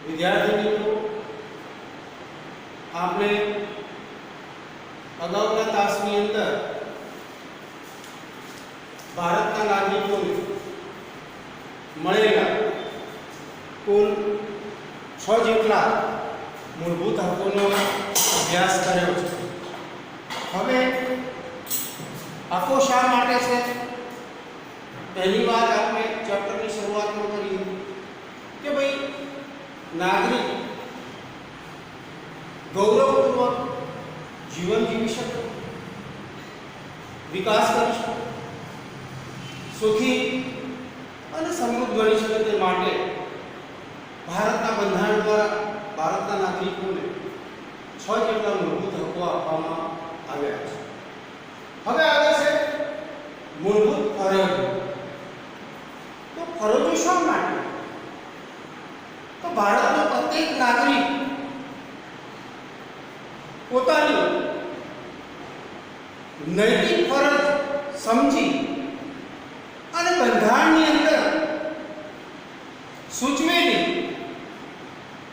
વિદ્યાર્થી મિત્રો, આપણે અગાઉના તાસની અંદર ભારતના નાગરિકોને મળેલા કુલ 6 જેટલા મૂળભૂત હકોનો અભ્યાસ કર્યો છે. હવે હકો શા માટે છે? પહેલી વાત આપણે ચેપ્ટરની શરૂઆતમાં કરી કે ભાઈ નાગરિક ગૌરવપૂર્વક જીવન જીવી શકે, વિકાસ કરી શકે, સુખી અને સમૃદ્ધ બની શકે તે માટે ભારતના બંધારણ દ્વારા ભારતના નાગરિકોને 6 જેટલા મૂળભૂત હકો આપવામાં આવ્યા છે. હવે આવે છે મૂળભૂત ફરજો. તો ફરજો શા માટે? તો ભારતનો પ્રત્યેક નાગરિક પોતાની નૈતિક ફરજ સમજી અને બંધારણની અંદર સૂચવેલી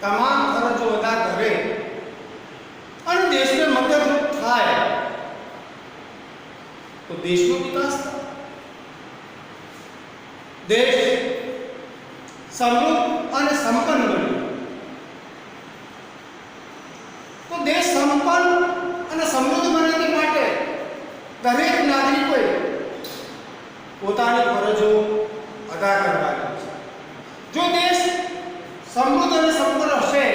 તમામ ફરજો અદા કરે અને દેશને મદદરૂપ થાય તો દેશનો વિકાસ થાય, દેશ સમૃદ્ધ અને સંપન્ન બને. તો દેશ સંપન્ન અને સમૃદ્ધ બને તે માટે દરેક નાગરિકોએ પોતાની ફરજો અદા કરવાની છે. જો દેશ સમૃદ્ધ અને સંપન્ન હશે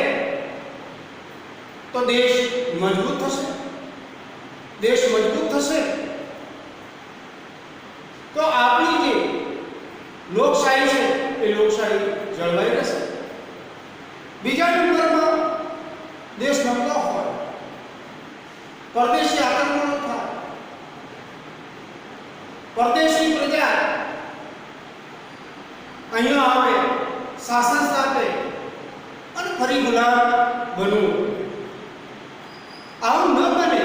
તો દેશ મજબૂત થશે. દેશ મજબૂત થશે તો આપણી જે લોકશાહી છે એ લોકશાહી જળવાઈ રહેશે. બીજા નંબરમાં દેશ નબળો હોય, પરદેશી આક્રમણો થાય, પરદેશી પ્રજા અહીંયા આવે, શાસન સ્થાપે અને ફરી ગુલામ બનવું, આવું ન બને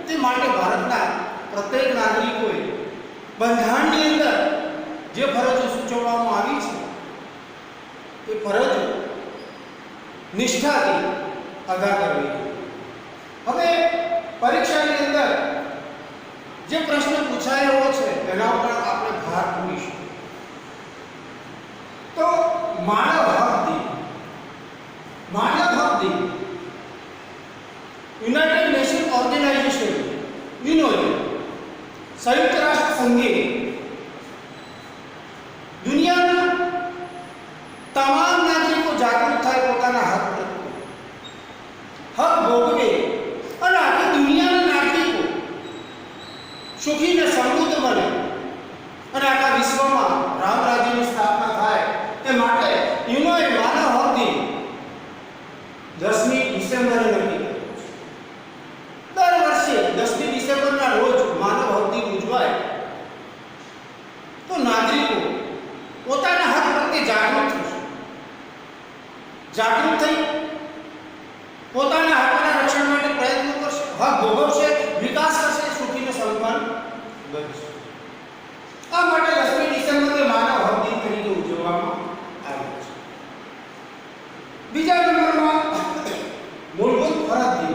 તે માટે ભારતના પ્રત્યેક નાગરિકોએ બંધારણની અંદર જે ફરજો સૂચવવામાં આવી છે એ ફરજો નિષ્ઠાથી અદા કરવી. હવે પરીક્ષાની અંદર જે પ્રશ્ન પૂછાયો છે એના ઉપર આપણે ભાર મૂકીશું. તો માનવ હક દિન, માનવ હક દિન યુનાઇટેડ નેશન ઓર્ગેનાઇઝેશન યુએન, સંયુક્ત રાષ્ટ્ર સંઘે દુનિયાના તમામ નાગરિકો જાગૃત થાય, પોતાના હક પ્રત્યે હક ભોગવે અને આખી દુનિયાના નાગરિકો સુખી અને સમૃદ્ધ બને અને આખા વિશ્વમાં રામ રાજ્યની સ્થાપના થાય તે માટે યુએનએ માનવ હક દિન 10મી ડિસેમ્બરે નક્કી કર્યો છે. દર વર્ષે 10મી ડિસેમ્બરના રોજ માનવ હક દિન ઉજવાય તો નાગરિકો પોતાના હક પ્રત્યે જાગૃત થશે, જાગૃત થઈ પોતાના હકોના રક્ષણ માટે પ્રયત્ન કરશે, હક ભોગવશે, વિકાસ કરશે, સુખી અને સંપન્ન બનશે. આ માટે 10મી ડિસેમ્બરે માનવ હક દિન તરીકે ઉજવવામાં આવે છે. બીજા નંબરમાં મૂળભૂત ફરજ દિન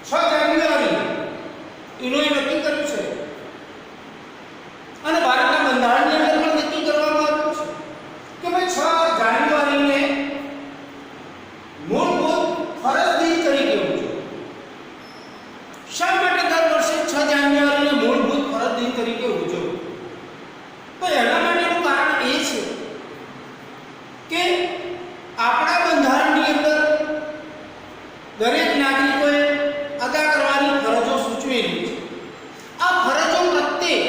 6 જાન્યુઆરી યુએનએ નક્કી કર્યું છે અને ભારતના બંધારણની અંદર પણ નક્કી કરવામાં આવ્યું છે કે ભાઈ 6 જાન્યુઆરીને મૂળભૂત ફરજ દિન તરીકે ઉજવો. શા માટે દર વર્ષે 6 જાન્યુઆરીને મૂળભૂત ફરજ દિન તરીકે ઉજવો? તો એના માટેનું કારણ એ છે કે આપણા બંધારણની અંદર દરેક નાગરિકોએ અદા કરવાની ફરજો સૂચવેલી છે. આ ફરજો પ્રત્યે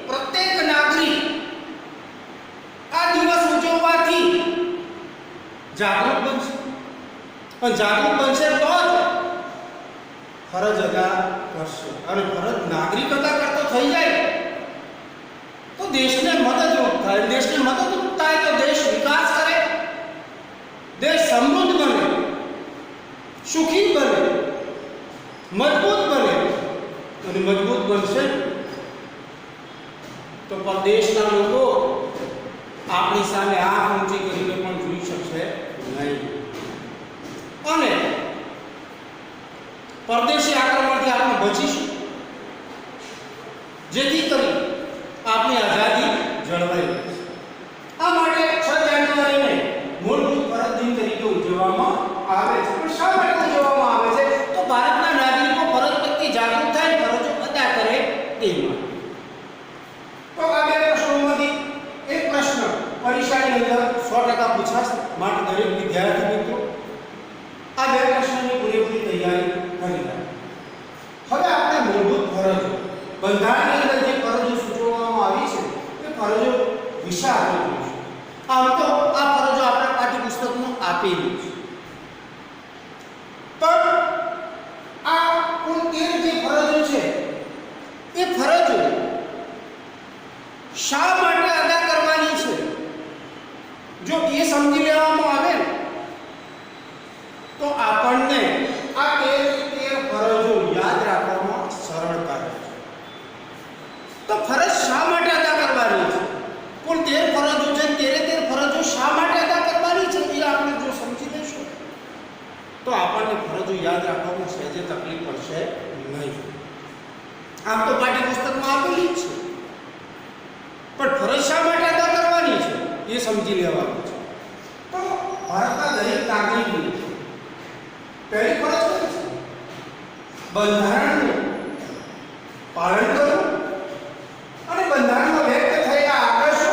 પ્રત્યેક નાગરિક આ દિવસ ઉજવવાથી જાગૃત બનશે, પણ જાગૃત બનશે તો જ ફરજ અદા કરશે. અને ફરજ નાગરિક અદા કરતો થઈ જાય તો દેશને મદદરૂપ થાય. દેશને મદદરૂપ થાય તો દેશ વિકાસ કરે, દેશ સમૃદ્ધ બને, સુખી બને, મજબૂત બને. અને મજબૂત બનશે તો દેશના લોકો આપણી સામે આંખ ઊંચી કરીને પણ જોઈ શકશે નહીં. અને પરદેશી આક્રમણથી આપણે બચીશું, જેથી કરી આપણી આઝાદી જળવાઈ રહે. આ માટે 6 જાન્યુઆરીને મૂળભૂત ફરજ દિન તરીકે ઉજવવામાં આવે છે. પણ શા માટે ઉજવવામાં આવે છે? તો ભારતના નાગરિકો ફરજ પ્રત્યે જાગૃત થાય, ફરજો અદા કરે તે માટે. તો આ બે પ્રશ્નોમાંથી એક પ્રશ્ન પરીક્ષાની અંદર 100% પૂછાશે. માટે દરેક વિદ્યાર્થી મિત્રો આ બે પ્રશ્નની પૂરેપૂરી તૈયારી કરી રાખો. હવે આપણે મૂળભૂત ફરજો, બંધારણની અંદર જે ફરજો સૂચવવામાં આવી છે તે ફરજો વિશે આપણે જોઈશું. આમ તો આ ફરજો આપણા પાઠ્યપુસ્તકમાં આપેલી છે, પણ આ કુલ 13 જે ફરજો છે એ ફરજો શા માટે અદા કરવાની છે, જો એ સમજી લેવામાં આવે તો આપણને આ 13 ફરજો યાદ રાખવામાં સરળતા રહે છે. તો ફરજ શા માટે અદા કરવાની છે? કુલ 13 ફરજો છે, 13 ફરજો શા માટે અદા કરવાની છે એ આપણે જો સમજી લઈશું તો આપણને ફરજો યાદ રાખવામાં સહેજે તકલીફ પડશે નહીં. આમ તો પાઠ્યપુસ્તકમાં આપેલી જ છે, પણ ફરજ શા માટે અદા કરવાની છે એ સમજી લેવાનું છે. તો ભારતના દરેક નાગરિકની પહેલી ફરજ કઈ છે? બંધારણનું પાલન કરવું અને બંધારણમાં વ્યક્ત થયેલા આદર્શો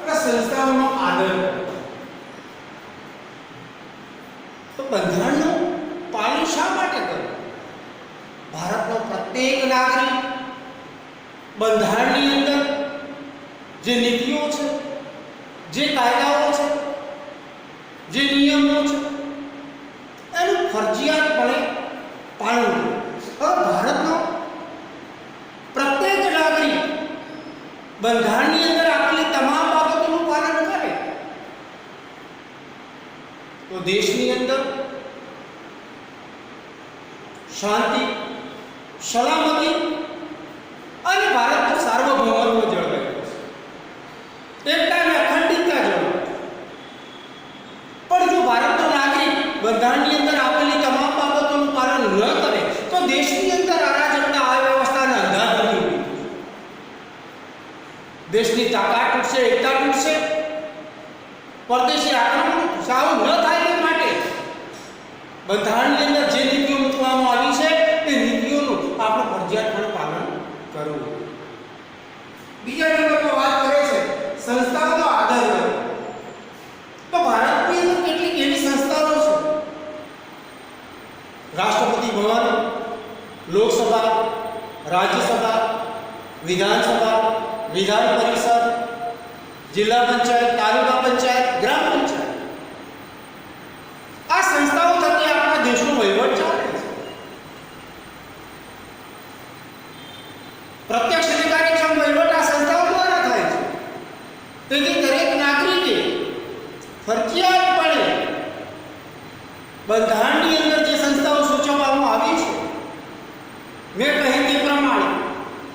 અને સંસ્થાઓનો આદર કરવો. તો બંધારણનું પાલન શા માટે કરવું? ભારતનો પ્રત્યેક નાગરિક બંધારણની અંદર જે નીતિઓ છે, જે કાયદાઓ છે, જે નિયમો છે એનું ફરજિયાતપણે પાલન કરવું. હવે ભારતનો પ્રત્યેક નાગરિક બંધારણની અંદર આપેલી તમામ બાબતોનું પાલન કરે તો દેશની અંદર શાંતિ, સલામતી અને ભારતનું સાર્વભૌમત્વ જળવાઈ રહેશે, એકતા અને અખંડિતતા જળવાય. પણ જો ભારતનો નાગરિક બંધારણની અંદર આપેલી તમામ બાબતોનું પાલન ન કરે તો દેશની અંદર અરાજકતા, અવ્યવસ્થાના અંધાધૂંધી ઊભી થશે. દેશની તાકાત તૂટશે, એકતા તૂટશે. પરદેશી આક્રમણ સાવ ન થાય તે માટે બંધારણની અંદર જે નીતિઓ મૂકવામાં આવી છે એ નીતિઓનું આપણે ફરજિયાતપણે પાલન કરવું. બીજા નંબરમાં વાત કરે છે સંસ્થાઓનો આદર કરવો. તો ભારતની અંદર કેટલીક એવી સંસ્થાઓ છે, રાષ્ટ્રપતિ ભવન, લોકસભા, રાજ્યસભા, વિધાનસભા, વિધાન પરિષદ, જિલ્લા પંચાયત, તાલુકા પંચાયત, ગ્રામ પંચાયત. આ સંસ્થાઓ થકી આપણા દેશનો વહીવટ ચાલે છે. પ્રત્યક્ષ અને કાર્યક્ષમ વહીવટ આ સંસ્થાઓ દ્વારા થાય છે. તેથી દરેક નાગરિકે ફરજિયાતપણે બંધારણની અંદર જે સંસ્થાઓ સૂચવવામાં આવી છે મેં કહ્યું તે પ્રમાણે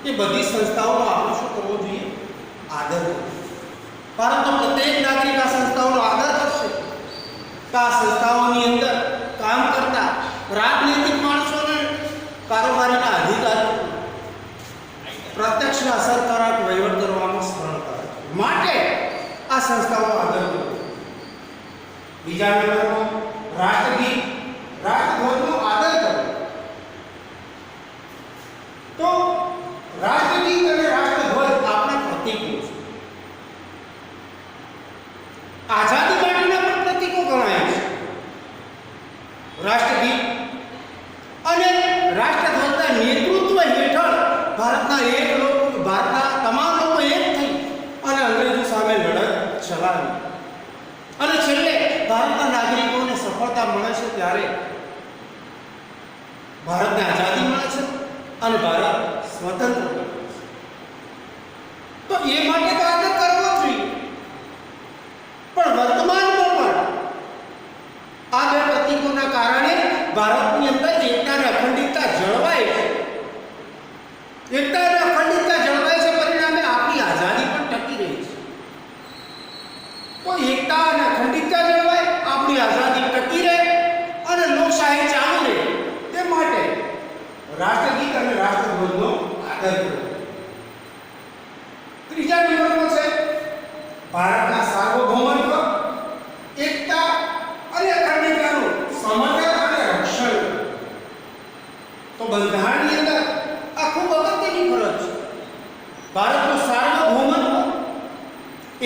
એ બધી સંસ્થાઓનો આપણે શું કરવો જોઈએ? આદર કરવો. પરંતુ પ્રત્યેક નાગરિક આ સંસ્થાઓનો આદર કરશે તો આ સંસ્થાઓની અંદર કામ કરતા રાજનૈતિક માણસોને, કારોબારીના અધિકારીઓ પ્રત્યક્ષ અસરકારક વહીવટ કરવામાં સરળતા રહે. માટે આ સંસ્થાઓનો આદર કરવો. બીજા નંબરમાં રાષ્ટ્રગીત, રાષ્ટ્રધ્વજનો આદર કરવો. તો રાષ્ટ્રગીત અને રાષ્ટ્રધ્વજ આપણા પ્રતીકો છે. આઝાદી માટેના પણ પ્રતીકો ગણાય છે. રાષ્ટ્રગીત અને રાષ્ટ્રધ્વજના નેતૃત્વ હેઠળ ભારતના તમામ લોકો એક થઈ અને અંગ્રેજો સામે લડત ચલાવી અને છેલ્લે ભારતના નાગરિકોને સફળતા મળે છે ત્યારે ભારતને આઝાદી મળે છે અને ભારત સ્વતંત્ર બને છે. તો એ માટે તો આદર કરવો જોઈએ. પણ વર્તમાનમાં પણ આ બે પ્રતીકોના કારણે ભારતની અંદર એકતા અને અખંડિતતા જળવાય છે. એકતા અને અખંડિતતા જળવાય છે, પરિણામે આપણી આઝાદી પણ ટકી રહી છે. તો એકતા અને અખંડિતતા જળવાય, આપણી આઝાદી ટકી રહે અને અને લોકશાહી ચાલુ રહે તે માટે રાષ્ટ્રગીત અને રાષ્ટ્રધ્વજનો આદર કરવો. ત્રીજા નંબરનો છે ભારતના સાર્વભૌમત્વ, એકતા અને અખંડિતતાનું સમર્થન અને રક્ષણ. તો બંધારણની અંદર આ ખૂબ અગત્યની ફરજ છે. ભારતનું સાર્વભૌમત્વ,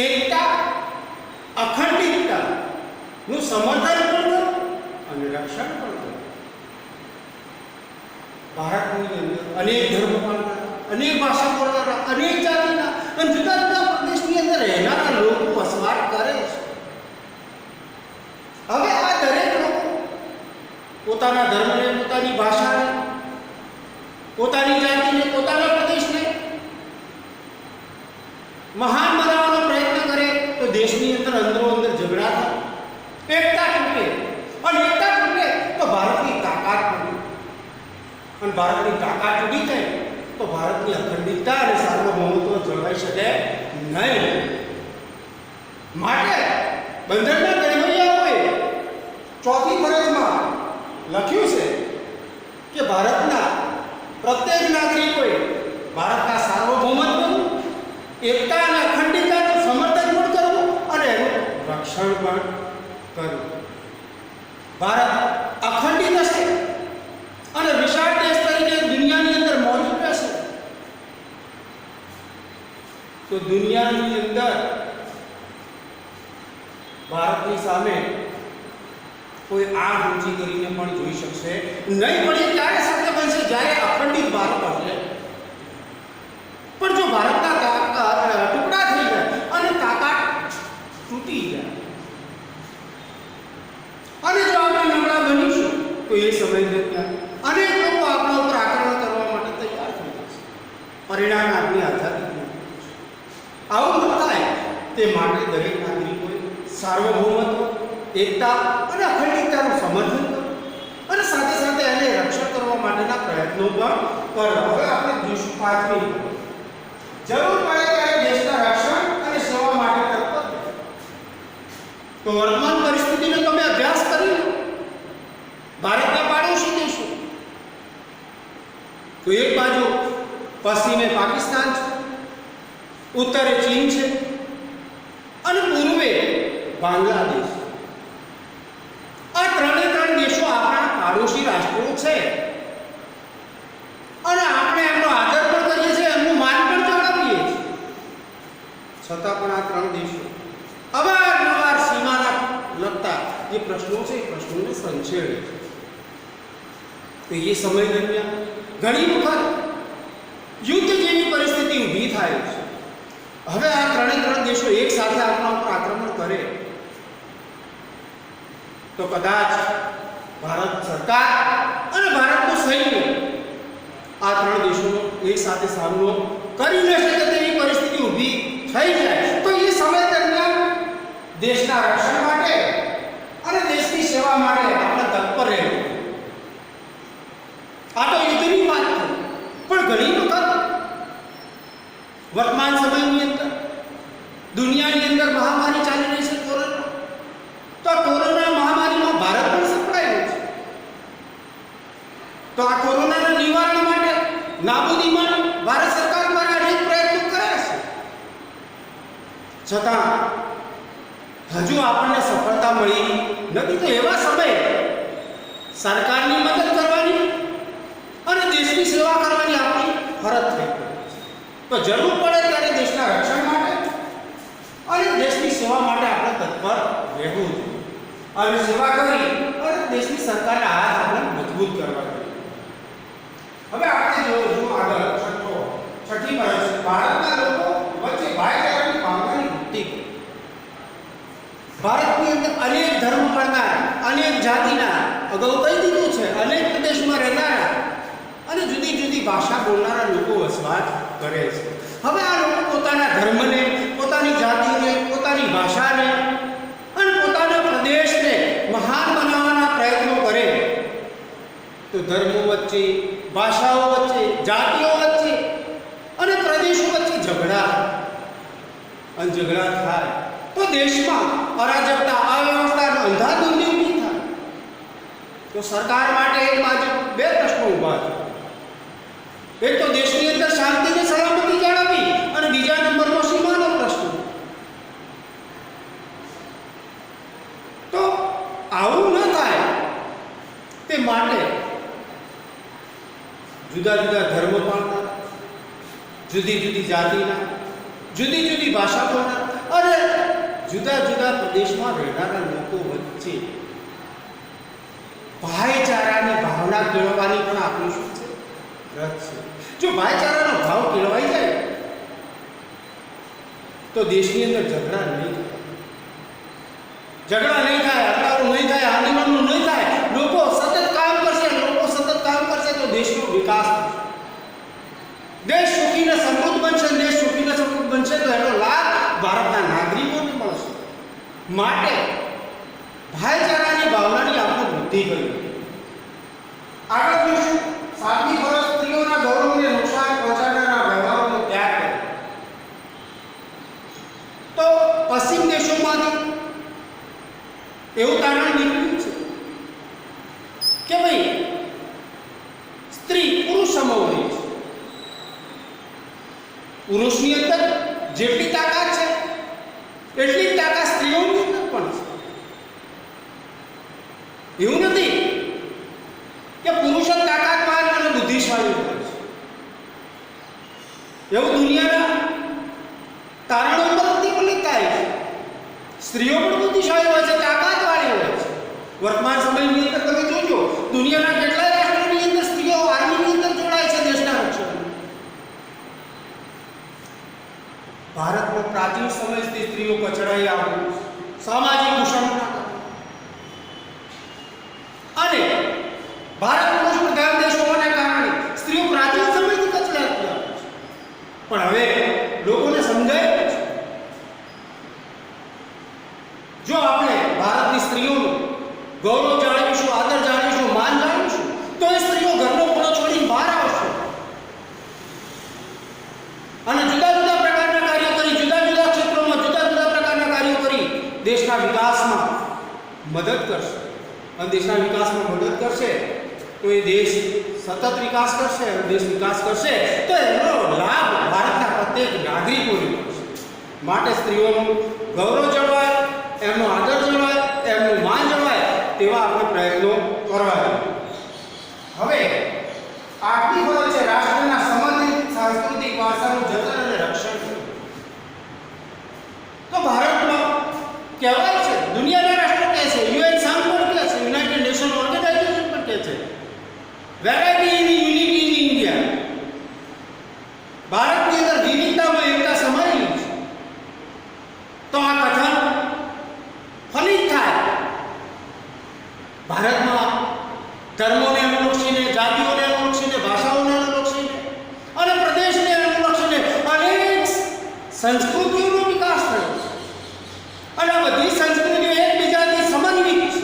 એકતા, અખંડિતતાનું સમર્થન પણ કરો અને રક્ષણ પણ કરો. ભારતની અંદર અનેક ધર્મ પાળનારા, અનેક ભાષા બોલનારા, અનેક જાતિના અને જુદા જુદા પ્રદેશની અંદર રહેનારા લોકો વસવાટ કરે છે. હવે આ દરેક લોકો પોતાના ધર્મને, પોતાની ભાષાને, પોતાની જાતિને, પોતાના પ્રદેશને મહાન બનાવવાનો પ્રયત્ન કરે તો દેશની અંદર અંદરો અંદર ઝઘડા થાય, એકતા તૂટે અને એકતા તૂટે તો ભારતની તાકાત તૂટે અને ભારતની તાકાત તૂટી જાય તો ભારતની અખંડિતતા અને સાર્વભૌમત્વ જળવાઈ શકે નહીં. માટે બંધારણના ઘડવૈયાઓએ ચોથી ફરજમાં લખ્યું છે કે ભારતના પ્રત્યેક નાગરિકોએ ભારતના સાર્વભૌમત્વનું, એકતા અને અખંડિતતાનું સમર્થન પણ કરવું અને એનું રક્ષણ પણ કરવું. ભારત અખંડિત હશે અને વિશાળ દેશ તરીકે દુનિયાની અંદર મોજૂદ રહેશે તો દુનિયાની અંદર ભારતની સામે કોઈ આંખ ઊંચી કરીને પણ જોઈ શકશે નહીં. પણ એ ક્યારે શક્ય બનશે? જ્યારે અખંડિત ભારત હશે. પણ જો ભારતના ટુકડા થઈ જાય અને તાકાત તૂટી જાય અને જો આપણે નબળા બનીશું તો એ સમય દરમિયાન અનેક લોકો આપણા ઉપર આક્રમણ કરવા માટે તૈયાર થઈ જશે. પરિણામ આપણી આઝાદી. આવું ન થાય તે માટે દરેક નાગરિકોએ સાર્વભૌમત્વ, એકતા અને અખંડિતતાનું સમર્થન કરવું અને સાથે સાથે એને રક્ષણ કરવા માટેના પ્રયત્નો પણ કરવા. હવે આપણે જોઈશું પાંચમી જરૂર પડે ત્યારે દેશના રક્ષણ અને સેવા માટે તત્પર. તો વર્તમાન પરિસ્થિતિનો તમે અભ્યાસ કરી લો. ભારતના પાડોશી દેશો તો એક બાજુ પશ્ચિમે પાકિસ્તાન છે, ઉત્તરે ચીન છે અને પૂર્વે બાંગ્લાદેશ. આ ત્રણ દેશો આપણા પાડોશી રાષ્ટ્રો છે અને આપણે એમનો આદર પણ કરીએ છીએ, એમનું માન પણ જાળવીએ છીએ. છતાં પણ આ ત્રણ દેશો અવારનવાર સીમાના લગતા જે પ્રશ્નો છે એ પ્રશ્નોને સંછેડે છે. તો એ સમય દરમિયાન ઘણી વખત યુદ્ધ જેવી પરિસ્થિતિ ઊભી થાય છે. હવે આ ત્રણ દેશો એક સાથે આપણા ઉપર આક્રમણ કરે તો કદાચ ભારત સરકાર અને ભારતનું સૈન્ય આ ત્રણ દેશોનો એક સાથે સામનો કરી ન શકે તેવી પરિસ્થિતિ ઊભી થઈ જાય તો એ સમય દરમિયાન દેશના રક્ષણ માટે અને દેશની સેવા માટે આપણે તત્પર રહેવું. આ તો યુદ્ધની વાત છે. પણ ઘણી વખત વર્તમાન સમયની અંદર દુનિયાની અંદર મહામારી ચાલી રહી છે, કોરોના. તો આ કોરોના મહામારીમાં ભારત પણ સંકળાયેલું છે. તો આ કોરોનાના નિવારણ માટે, નાબૂદી માટે ભારત સરકાર દ્વારા અનેક પ્રયત્નો કર્યા છે. છતાં હજુ આપણને સફળતા મળી નથી. તો એવા સમયે સરકારની મદદ કરવાની અને દેશની સેવા કરવાની આપણી ફરજ થઈ ગઈ. તો જરૂર પડે ત્યારે દેશના રક્ષણ માટે અને દેશની સેવા માટે આપણે તત્પર રહેવું જોઈએ અને સેવા કરી અને દેશની સરકારના હાથ આપણે મજબૂત કરવા જોઈએ. હવે આપણે જો આગળ છઠ્ઠી ફરજ, ભારતના લોકો વચ્ચે ભાઈચારાની ભાવનાની વૃદ્ધિ કરવી. ભારતની અંદર અનેક ધર્મ પાળનારા, અનેક જાતિના, અગાઉ કહી દીધું છે, અનેક પ્રદેશમાં રહેનારા અને જુદી જુદી ભાષા બોલનારા લોકો વસવાટ કરે છે. હવે આ લોકો પોતાના ધર્મને, પોતાની જાતિને, પોતાની ભાષાને અને પોતાના પ્રદેશને મહાન બનાવવાના પ્રયત્નો કરે તો ધર્મો વચ્ચે, ભાષાઓ વચ્ચે, જાતિઓ વચ્ચે અને પ્રદેશો વચ્ચે ઝઘડા થાય તો દેશમાં અરાજકતા, અવ્યવસ્થા અને અંધાધૂંધી ઊભી થાય. તો સરકાર માટે એક બાજુ બે પ્રશ્નો ઊભા છે. એક તો દેશની અંદર શાંતિ અને સલામતી જાળવવી અને બીજા નંબરનો સીમાનો પ્રશ્ન. તો આવું ન થાય તે માટે જુદા જુદા ધર્મ પાળનાર, જુદી જુદી જાતિના, જુદી જુદી ભાષા બોલનાર અને જુદા જુદા પ્રદેશમાં રહેનારા લોકો વચ્ચે ભાઈચારાની ભાવના કેળવવાની પણ આપણું શું છે? રસ છે. જો ભાઈચારાનો ભાવ કેળવાઈ જાય તો દેશની અંદર ઝઘડા નહીં થાય, હડતાળો નહીં થાય, આંદોલનો નહીં થાય. લોકો સતત કામ કરશે તો દેશનો વિકાસ થશે. દેશ સુખીને સમૃદ્ધ બનશે તો એનો લાભ ભારતના નાગરિકોને મળશે. માટે ભાઈચારાની ભાવનાની આપણે વૃદ્ધિ કરવી. આગળ જોઈશું 7મી ફરજ સ્ત્રીઓના ગૌરવને નુકસાન પહોંચાડનારા વ્યવહારોનો ત્યાગ કરો. તો પશ્ચિમ દેશોમાંથી એવું તારણ નીકળ્યું છે કે ભાઈ સ્ત્રી પુરુષ સમોવડી છે. પુરુષની અંદર જેટલી તાકાત છે એટલી જ તાકાત સ્ત્રીઓની અંદર પણ છે. એવું નથી કે પુરુષ જ તાકાતવાન અને બુદ્ધિશાળી હોય છે. એવું દુનિયાના તારણો પરથી પણ થાય છે. સ્ત્રીઓ પણ બુદ્ધિશાળી હોય છે, તાકાતવાળી હોય છે. વર્તમાન સમયની અંદર તમે જોજો, દુનિયાના કેટલાય રાષ્ટ્રોની અંદર સ્ત્રીઓ આર્મીની અંદર જોડાય છે દેશના રક્ષણ. ભારતમાં પ્રાચીન સમયથી સ્ત્રીઓ કચડાઈ આવી સામાજિક દૂષણના અને ભારત પુરુષ પ્રધાન દેશ હોવાને કારણે સ્ત્રીઓ પ્રાચીન સમયથી કચડાતી આવે છે. પણ હવે લોકોને સમજાય છે, જો આપણે ભારતની સ્ત્રીઓનું ગૌરવ જાળવીશું, આદર જાળવીશું, માન જાળવીશું તો એ સ્ત્રીઓ ઘરનો ખૂણો છોડીને બહાર આવશે અને જુદા જુદા પ્રકારના કાર્યો કરી, જુદા જુદા ક્ષેત્રોમાં જુદા જુદા પ્રકારના કાર્યો કરી દેશના વિકાસમાં મદદ કરશે. અને દેશના વિકાસમાં મદદ કરશે તો એ દેશ સતત વિકાસ કરશે. અને દેશ વિકાસ કરશે તો એનો લાભ ભારતના પ્રત્યેક નાગરિકોને મળશે. માટે સ્ત્રીઓનું ગૌરવ જળવાય, એમનો આદર જળવાય, એમનું માન જળવાય તેવા આપણે પ્રયત્નો કરવા જોઈએ. હવે 8મી ફરજ છે રાષ્ટ્રના સમૃદ્ધ સાંસ્કૃતિક વારસાનું જતન અને રક્ષણ કરવું. તો ભારતમાં કહેવાય છે, દુનિયાના રાષ્ટ્રો કહે છે, યુએન સંઘ પણ કહે છે, યુનાઇટેડ નેશન ઓર્ગેનાઇઝેશન પણ કહે છે, variety in unity in India. ભારતની અંદર વિવિધતામાં એકતા સમાયેલી છે. તો આ કથન ફલિત થાય. ભારતમાં ધર્મોને અનુલક્ષીને, જાતિઓને અનુલક્ષીને, ભાષાઓને અનુલક્ષીને અને પ્રદેશને અનુલક્ષીને અનેક સંસ્કૃતિઓનો વિકાસ થયો છે. અને આ બધી સંસ્કૃતિઓ એકબીજાથી સમન્વિત છે.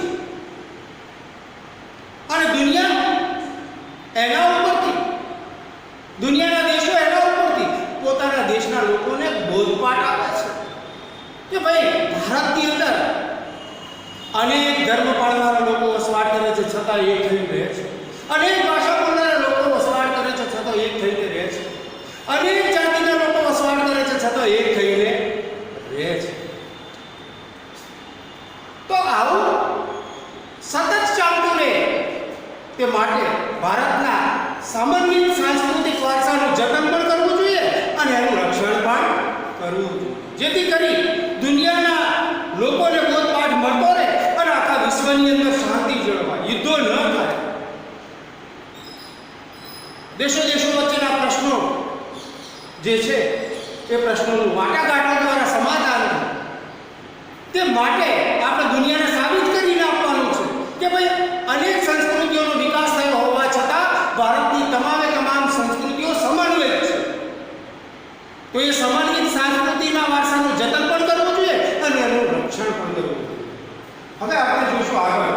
અને દુનિયાના દેશો એના ઉપરથી પોતાના દેશના લોકોને બોધપાઠ આપે છે કે ભાઈ ભારતની અંદર અનેક ધર્મ પાળનારા લોકો વસવાટ કરે છે છતાં એક થઈને રહે છે. અનેક ભાષા બોલનારા લોકો વસવાટ કરે છે છતાં એક થઈને રહે છે. અનેક જાતિના લોકો વસવાટ કરે છે છતાં એક થઈને રહે છે. તો આવું સતત ચાલતું રહે તે માટે ભારતના સમન્વિત સાંસ્કૃતિક વારસાનું જતન પણ કરવું જોઈએ અને એનું રક્ષણ પણ કરવું જોઈએ, જેથી કરી દુનિયાના લોકોને બોધપાઠ મળતો રહે અને આખા વિશ્વની અંદર શાંતિ જળવાય, યુદ્ધો ન થાય. દેશો વચ્ચેના પ્રશ્નો જે છે એ પ્રશ્નોનું વાટાઘાટો દ્વારા સમાધાન થાય. તે માટે આપણે દુનિયાને સાબિત કરીને આપવાનું છે કે ભાઈ અનેક સંસ્કૃતિઓનો વિકાસ થયો હોવા છતાં ભારતની તમામે તમામ સંસ્કૃતિઓ સમન્વયિત છે. તો એ સમન્વિત સંસ્કૃતિના વારસાનું જતન પણ કરવું જોઈએ અને એનું રક્ષણ પણ કરવું જોઈએ. હવે આપણે જોઈશું આગળ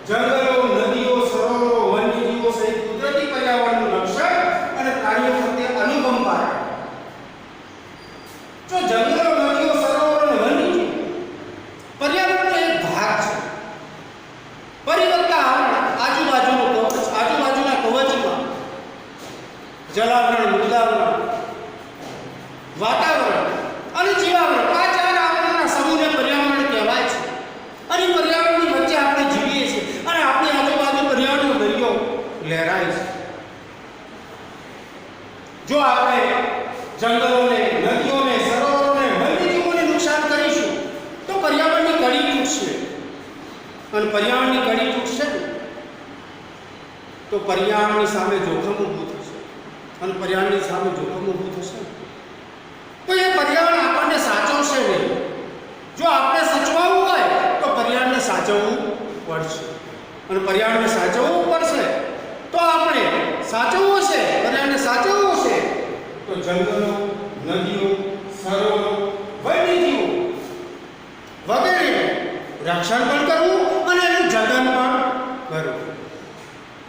જંગલો, નદીઓ, સરોવરો, વન્યજીવો સહિત કુદરતી પર્યાવરણનું રક્ષણ અને પ્રાણીઓ પ્રત્યે અનુકંપા. જો જંગલો, નદીઓ, સરોવરો અને વન્યજીવો પર્યાવરણનો એક ભાગ છે. પરિવર્તન જલાવરણ, મૃદાવરણ, વાતાવરણ અને જીવાવરણ, આ ચાર આવરણના સમૂહને પર્યાવરણ કહેવાય છે. અને પર્યાવરણની વચ્ચે આપણે જીવીએ છીએ અને આપણી આજુબાજુ પર્યાવરણનો દરિયો લહેરાય છે. જો આપણે જંગલોને, નદીઓને, સરોવરોને, વન્યજીવોને નુકસાન કરીશું તો પર્યાવરણની કડી તૂટશે. અને પર્યાવરણની કડી તૂટશે તો પર્યાવરણની સામે જોખમ ઊભું થશે. અને પર્યાવરણની સામે જોખમ ઊભું થશે તો એ પર્યાવરણ આપણને સાચવશે નહીં. જો આપણે સચવાવું હોય તો પર્યાવરણને સાચવવું પડશે. અને પર્યાવરણને સાચવવું પડશે તો આપણે સાચવવું છે, પર્યાવરણને સાચવવું છે તો જંગલો, નદીઓ, સરોવરો, વન્યજીવો વગેરે રક્ષણ પણ કરવું અને એનું જતન પણ કરવું.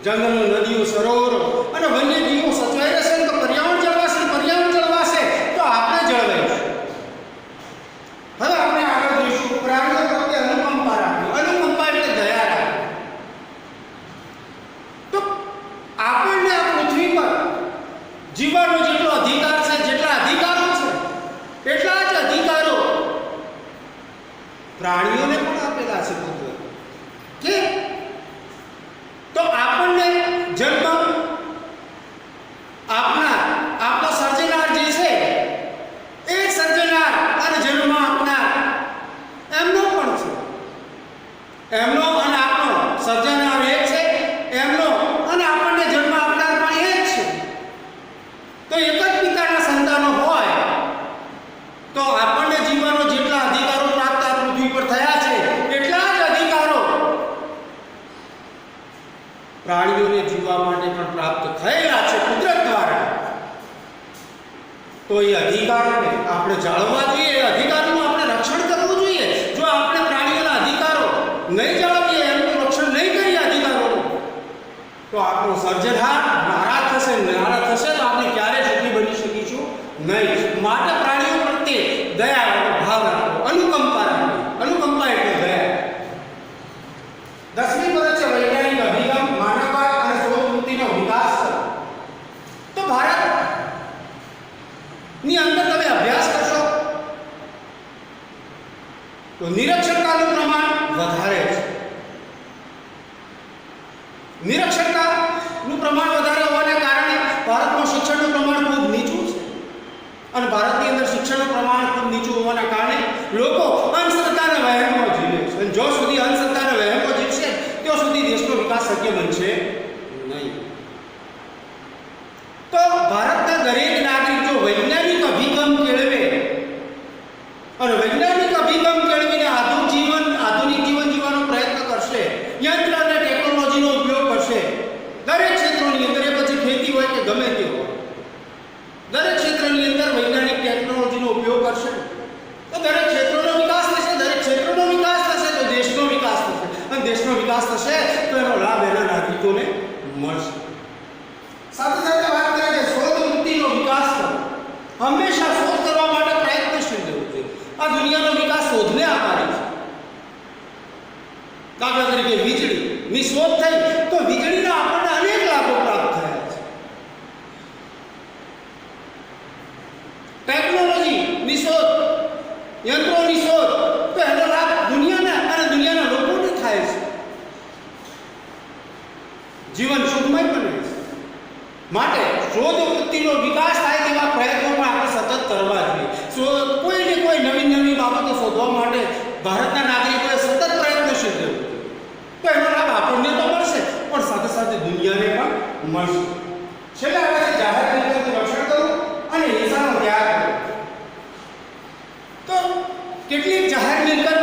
જંગલો, નદીઓ, સરોવરો અને વન્યજીવો સચવાઈ રહેશે તો પર્યાવરણ જળવાશે. પર્યાવરણ જળવાશે તો આપણે જળવાઈશું. હવે આપણે આગળ જોઈશું પ્રાણીઓ પ્રત્યે અનુકંપા રાખવી. અનુકંપા એટલે દયા રાખવી. તો આપણને આ પૃથ્વી પર જીવવાનો જેટલો અધિકાર છે, જેટલા અધિકારો છે એટલા જ અધિકારો પ્રાણીઓને પણ આપેલા છે. કે તો આપણને જન્મ આપનાર, આપણો સર્જનાર જે છે એ સર્જનાર અને જન્મ આપનાર એમનો પણ છે. એમનો અને આપણો સર્જનાર એક છે, એમનો અને આપણને જન્મ આપનાર પણ એક છે. તો એક જ પિતાના સંતાનો હોય તો આપણને જીવવાનો જેટલા અધિકારો પ્રાપ્ત આ પૃથ્વી પર થયા છે એટલા જ અધિકારો પ્રાણીઓને જીવવા માટે પણ પ્રાપ્ત થયેલા છે કુદરત દ્વારા. તો એ અધિકારોને આપણે જાળવવા જોઈએ. એ અધિકારોનું આપણે રક્ષણ કરવું જોઈએ. જો આપણે પ્રાણીઓના અધિકારો નહીં જાળવીએ, એમનું રક્ષણ નહીં કરીએ અધિકારોનું, તો આપણો સર્જનહાર નારાજ થશે. નારાજ થશે તો આપણે ક્યારેય સુખી બની શકીશું નહીં. માટે પ્રાણીઓ પ્રત્યે દયા ભાવ રાખવો, અનુકંપા રાખવી. અનુકંપા એટલે દયા. 10મી પદ છે વૈજ્ઞાનિક અભિગમ, માનવવાદ અને શોધ વૃત્તિનો વિકાસ. તો ભારતની અંદર તમે અભ્યાસ કરશો તો નિરક્ષરતાનું પ્રમાણ વધારે છે. નિરક્ષરતાનું પ્રમાણ વધારે હોવાને કારણે ભારતમાં શિક્ષણનું પ્રમાણ ખૂબ નીચું છે. અને ભારતની અંદર શિક્ષણનું પ્રમાણ ખૂબ નીચું હોવાના કારણે લોકો અંધશ્રદ્ધાના વહેમમાં જીવે છે. અને જો સુધી અંધશ્રદ્ધાના વહેમમાં જીવશે ત્યાં સુધી દેશનો વિકાસ શક્ય બનશે નહીં. તો ભારતના દરેક નાગરિક જો વૈજ્ઞાનિક અભિગમ કેળવે અને વૈજ્ઞાનિક અભિગમ કેળવીને આધુનિક જીવન જીવવાનો પ્રયત્ન કરશે, યંત્ર અને ટેકનોલોજીનો ઉપયોગ કરશે દરેક ક્ષેત્રોની અંદર, એ પછી ખેતી હોય કે ગમે તે હોય, દરેક ક્ષેત્રની અંદર વૈજ્ઞાનિક ટેકનોલોજીનો ઉપયોગ કરશે તો દરેક ક્ષેત્રનો વિકાસ થશે. દરેક ક્ષેત્રનો વિકાસ થશે તો દેશનો વિકાસ થશે. અને દેશનો વિકાસ થશે તો એનો લાભ એના નાગરિકોને મળશે. સાથે સાથે વાત કરીએ કે શોધ વૃત્તિનો વિકાસ કરવો. હંમેશા શોધ કરવા માટે પ્રયત્નશીલ રહેવું જોઈએ. આ દુનિયાનો વિકાસ શોધને આધારે છે. દાખલા તરીકે વીજળીની શોધ થઈ તો વીજળીના આપણને અનેક લાભો પ્રાપ્ત થયા છે. ટેકનોલોજીની શોધ, યંત્રોની શોધ, તો એનો લાભ દુનિયાના અને દુનિયાના લોકોને થાય છે. જીવન સુખમય બને છે. માટે શોધ વૃત્તિનો વિકાસ થાય તેવા પ્રયત્નો પણ આપણે સતત કરવા જોઈએ. કોઈને કોઈ નવી બાબતો શોધવા માટે ભારતના નાગરિકોએ સતત પ્રયત્નશીલ રહેવું. તો એનો લાભ આપણને તો મળશે પણ સાથે સાથે દુનિયાને પણ મળશે. છેલ્લે આવે છે જાહેર મિલકતનું રક્ષણ કરવું અને હિંસાનો ત્યાગ કરવો. તો કેટલીક જાહેર મિલકત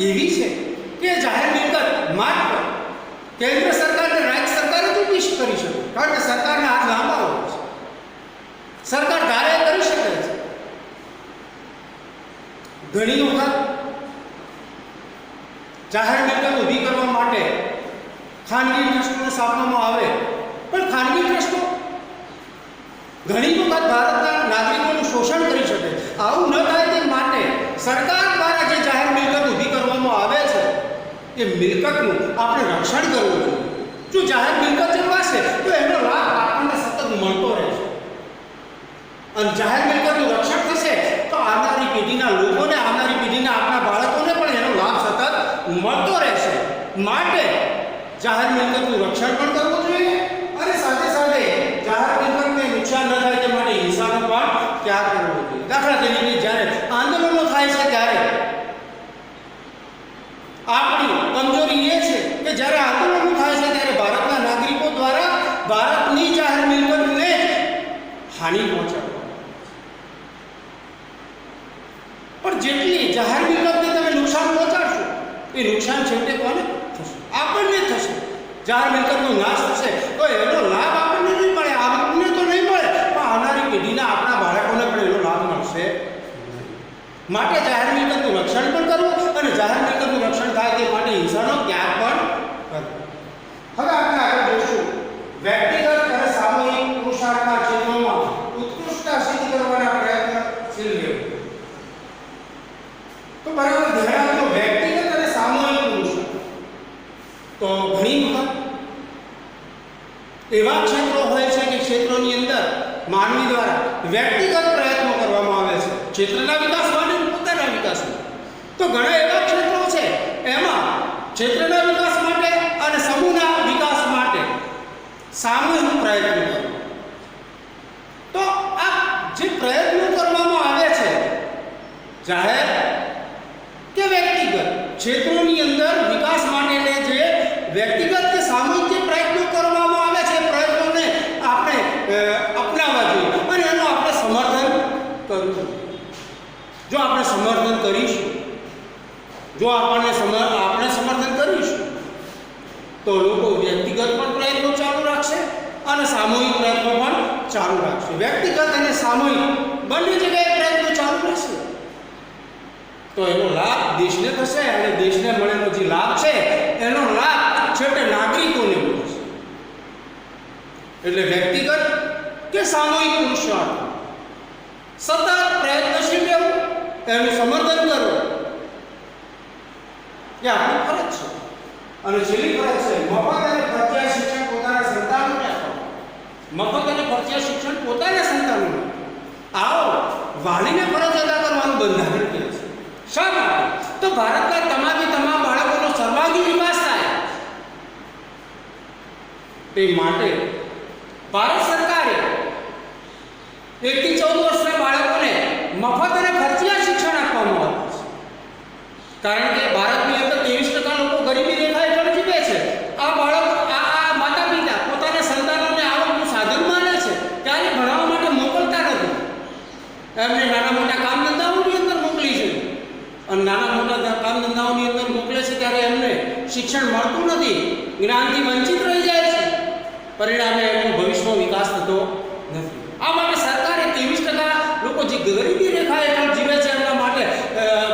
એવી છે કે જાહેર મિલકત માત્ર કેન્દ્ર સરકાર અને રાજ્ય સરકાર જ કરી શકે. કારણ કે સરકારના હાથ લાંબા હોય છે. સરકાર ધારે કરી શકે છે. ઘણી વખત જાહેર મિલકત ઊભી કરવા માટે ખાનગી ટ્રસ્ટોને સ્થાપવામાં આવે પણ ખાનગી ટ્રસ્ટો ઘણી વખત ભારતના નાગરિકોનું શોષણ કરી શકે. આવું ન થાય તે માટે સરકાર દ્વારા જે જાહેર મિલકત ઊભી કરવામાં આવે છે એ મિલકતનું આપણે રક્ષણ કરવું જોઈએ. જો જાહેર મિલકત જળવાશે તો એનો લાભ આપણને સતત મળતો રહેશે. અને જાહેર મિલકતનું રક્ષણ થશે તો આવનારી પેઢીના લોકોને, આવનારી પેઢીના આપણા બાળકોને પણ એનો લાભ સતત મળતો રહેશે. માટે જાહેર મિલકતનું રક્ષણ પણ કરવું જોઈએ અને સાથે સાથે જાહેર મિલકતને નુકસાન ન થાય તે માટે હિંસાનો પણ ત્યાગ કરવો જોઈએ. દાખલા તરીકે જ્યારે આંદોલનો થાય છે ત્યારે આપણી કમજોરી એ છે કે જ્યારે આંદોલનો થાય છે ત્યારે ભારતના નાગરિકો દ્વારા ભારતની જાહેર મિલકતને હાનિ પહોંચાડવામાં પણ જેટલી જાહેર મિલકતને તમે નુકસાન પહોંચાડશો એ નુકસાન છેવટે કોને થશે? આપણને થશે. જાહેર મિલકતનો નાશ થશે તો એનો લાભ આપણને નહીં મળે, આપણને તો નહીં મળે પણ આવનારી પેઢીના આપણા બાળકોને પણ એનો લાભ મળશે. માટે જાહેર મિલકતનું રક્ષણ પણ કરવું અને જાહેર મિલકતનું રક્ષણ થાય તે માટે હિંસાનો ત્યાગ પણ કરવો. હવે આપણે આગળ જોઈશું વ્યક્તિગત અને સામૂહિક પુરુષાર્થના ક્ષેત્રોમાં ઉત્કૃષ્ટતા સિદ્ધ કરવાના પ્રયત્નશીલ રહેવું. તો બરાબર ધ્યાન આપો, વ્યક્તિગત અને સામૂહિક પુરુષાર્થ તો ઘણી વખત એવા ક્ષેત્રો હોય છે કે ક્ષેત્રોની અંદર માનવી દ્વારા વ્યક્તિગત પ્રયત્નો કરવામાં આવે છે ક્ષેત્રના વિકાસ માટે, પોતાના વિકાસ માટે. તો ઘણા એવા ક્ષેત્રો છે એમાં ક્ષેત્રના વિકાસ માટે અને સમૂહના વિકાસ માટે સામૂહિક પ્રયત્નો કરવા. તો આ જે પ્રયત્નો કરવામાં આવે છે જાહેર કે વ્યક્તિગત ક્ષેત્રોની અંદર વિકાસ માટેને જે વ્યક્તિગત કે સામૂહિક જે પ્રયત્નો કરવામાં આવે છે પ્રયત્નોને આપણે અપનાવવા જોઈએ અને એનું આપણે સમર્થન કરવું. જો આપણે સમર્થન કરીશું, જો આપણે સમર્થન કરીશું તો લોકો વ્યક્તિગત પણ પ્રયત્નો ચાલુ રાખશે અને સામૂહિક પ્રયત્નો પણ ચાલુ રાખશે. વ્યક્તિગત અને સામૂહિક બંને જગ્યાએ પ્રયત્નો ચાલુ રહેશે તો એનો લાભ દેશને થશે અને દેશને મળેલો જે લાભ છે એનો લાભ છેવટે નાગરિકોને મળશે. એટલે વ્યક્તિગત કે સામૂહિક પુરુષાર્થ સતત પ્રયત્નશીલ રહેવું, એનું સમર્થન કરવું એ આપણી ફરજ છે. અને છેલ્લી ફરજ છે મફત અને ફરજિયાત શિક્ષણ પોતાના સંતાનોને આપવું. મફત અને ફરજિયાત શિક્ષણ પોતાના સંતાનોને આવો વાલીને ફરજ અદા કરવાનું બંધારણ કહે છે. શા માટે? તો ભારતના તમામ બાળકોનો સર્વાંગી વિકાસ થાય તે માટે ભારત સરકારે 1 થી 14 વર્ષના બાળકોને મફત અને ફરજિયાત શિક્ષણ આપવામાં આવે છે. કારણ કે ભારતની અંદર 23% લોકો ગરીબી રેખા હેઠળ જીવે છે. આ બાળકો આ માતા પિતા પોતાના સંતાનોને આવકનું સાધન માને છે ત્યારે ભણવા માટે મોકલતા નથી. એમને નાના મોટા કામ ધંધાઓની અંદર મોકલી છે અને નાના મોટા કામ ધંધાઓની અંદર મોકલે છે ત્યારે એમને શિક્ષણ મળતું નથી, જ્ઞાનથી વંચિત રહી જાય છે. પરિણામે એમનો ભવિષ્યનો વિકાસ થતો નથી. આ માટે સરકારે 23% લોકો જે ગરીબી રેખા હેઠળ જીવે છે એમના માટે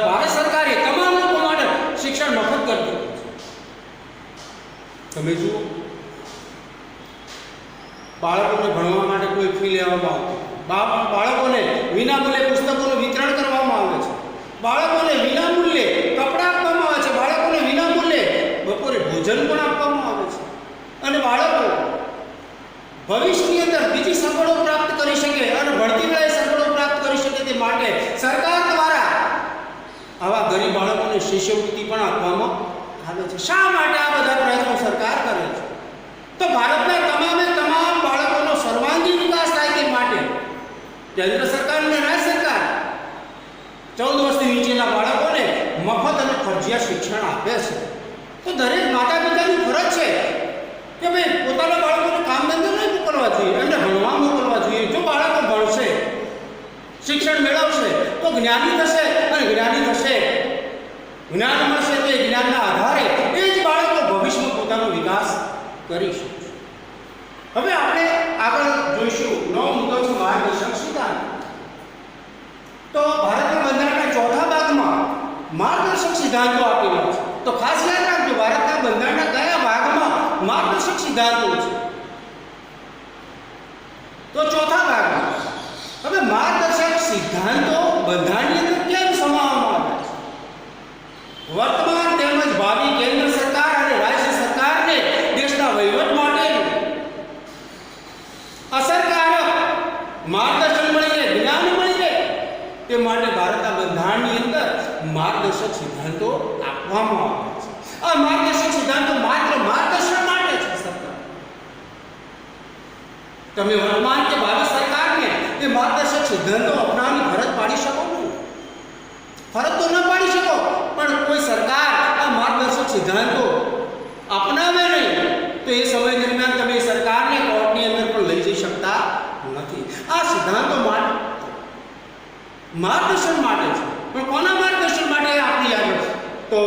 ભારત સરકારે તમામ લોકો માટે શિક્ષણ મફત કરતી છે. તમે જુઓ બાળકોને ભણવા માટે કોઈ ફી લેવામાં આવતી, બાળકોને વિનામૂલ્યે પુસ્તકોનું વિતરણ કરવામાં આવે છે, બાળકોને વિનામૂલ્યે કપડાં આપવામાં આવે છે, બાળકોને વિનામૂલ્યે બપોરે ભોજન પણ આપવામાં આવે છે. અને બાળકો ભવિષ્યની અંદર બીજી સગવડો પ્રાપ્ત કરી શકે અને ભણતી વેળાએ સગવડો પ્રાપ્ત કરી શકે તે માટે સરકાર દ્વારા આવા ગરીબ બાળકોને શિષ્યવૃત્તિ પણ આપવામાં આવે છે. શા માટે આ બધા પ્રયત્નો સરકાર કરે છે? તો ભારતના તમામ બાળકોનો સર્વાંગી વિકાસ થાય તે માટે કેન્દ્ર સરકાર અને રાજ્ય સરકાર 14 વર્ષથી નીચેના બાળકોને મફત અને ફરજિયાત શિક્ષણ આપે છે. તો દરેક માતા પિતાની ફરજ છે કે ભાઈ પોતાના બાળકોને કામ ધંધો નહીં મોકલવા જોઈએ, એમને ભણવા મોકલવા જોઈએ. જો બાળકો ભણશે, શિક્ષણ મેળવશે તો જ્ઞાની થશે અને જ્ઞાની થશે, જ્ઞાન મળશે તો એ જ્ઞાનના આધારે એ જ બાળકો ભવિષ્યમાં પોતાનો વિકાસ કરી શકશે. હવે આપણે આગળ જોઈશું નવો મુદ્દો છે માર્ગદર્શક સિદ્ધાંત. તો ભારતના બંધારણના ચોથા ભાગમાં માર્ગદર્શક સિદ્ધાંતો આપેલા છે. તો ખાસ યાદ રાખજો ભારતના બંધારણના કયા ભાગમાં માર્ગદર્શક સિદ્ધાંતો છે? તો ચોથા ભાગમાં. હવે માર્ગદર્શક સિદ્ધાંતો બંધારણની અંદર કેમ સમાવવામાં આવે છે? વર્તમાન તેમજ ભાવિ કેન્દ્ર સરકાર અને રાજ્ય સરકારને દેશના વહીવટ માટે અસરકારક માર્ગદર્શન મળીને તે માટે ભારતના બંધારણની અંદર માર્ગદર્શક સિદ્ધાંતો આપવામાં આવ્યા છે. આ માર્ગદર્શક સિદ્ધાંતો માત્ર માર્ગદર્શન માટે છે. સરકાર તમે વર્તમાન કે ભાવિ સરકારને એ માર્ગદર્શક સિદ્ધાંતો અપનાવવાની ફરજ પાડી શકો નહીં. ફરજ તો ન પાડી શકો, પણ કોઈ સરકાર આ માર્ગદર્શક સિદ્ધાંતો અપનાવે નહીં તો એ સમય દરમિયાન તમે સરકારને કોર્ટની અંદર પણ લઈ જઈ શકતા નથી. આ સિદ્ધાંતો માર્ગદર્શન માટે છે, પણ કોના માર્ગદર્શન માટે આપણી આગળ તો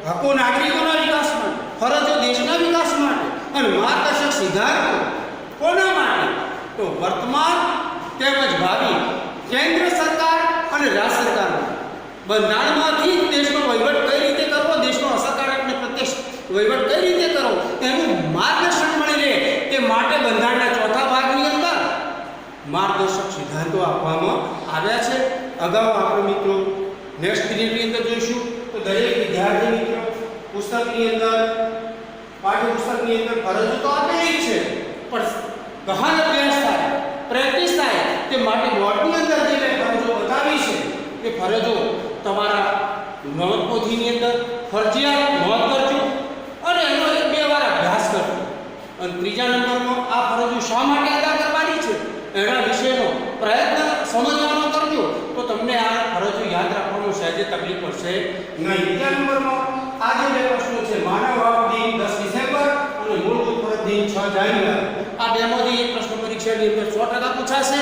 હકો નાગરિકોના વિકાસ માટે, ફરજો દેશના વિકાસ માટે, અને માર્ગદર્શક સિદ્ધાંતો કોના માટે તો વર્તમાન તેમજ ભાવિ કેન્દ્ર સરકાર અને રાજ્ય સરકાર બંધારણમાંથી દેશનો વહીવટ કઈ રીતે કરવો, દેશનો અસરકારક અને પ્રત્યક્ષ વહીવટ કઈ રીતે કરવો એનું માર્ગદર્શન મળી રહે તે માટે બંધારણના ચોથા ભાગની અંદર માર્ગદર્શક સિદ્ધાંતો આપવામાં આવ્યા છે. અગાઉ આપણે મિત્રો નેક્સ્ટ પીરિયડની અંદર જોઈશું તો દરેક વિદ્યાર્થી મિત્રો પુસ્તકની અંદર પાઠ્યપુસ્તકની અંદર ફરજો તો આપેલી જ છે, પણ ગહન અભ્યાસ થાય, પ્રેક્ટિસ થાય તે માટે બોર્ડની અંદર જે મેં ફરજો બતાવી છે એ ફરજો તમારા નોંધપોથીની અંદર ફરજિયાત નોંધ કરજો અને એનો 1-2 વાર અભ્યાસ કરજો. અને ત્રીજા નંબરમાં આ ફરજો શા માટે અદા કરવાની છે એના વિશેનો પ્રયત્ન સમજવાનો કરજો તો તમને આ ફરજો યાદ રાખવાનું સહેજે તકલીફ પડશે નહીં. બીજા નંબરમાં આજે બે પ્રશ્નો છે, માનવ હક દિન 10 ડિસેમ્બર અને મૂળભૂત ફરજ દિન 6 જાન્યુઆરી. આ બેમાંથી એક પ્રશ્ન પરીક્ષાની અંદર 100% પૂછાશે.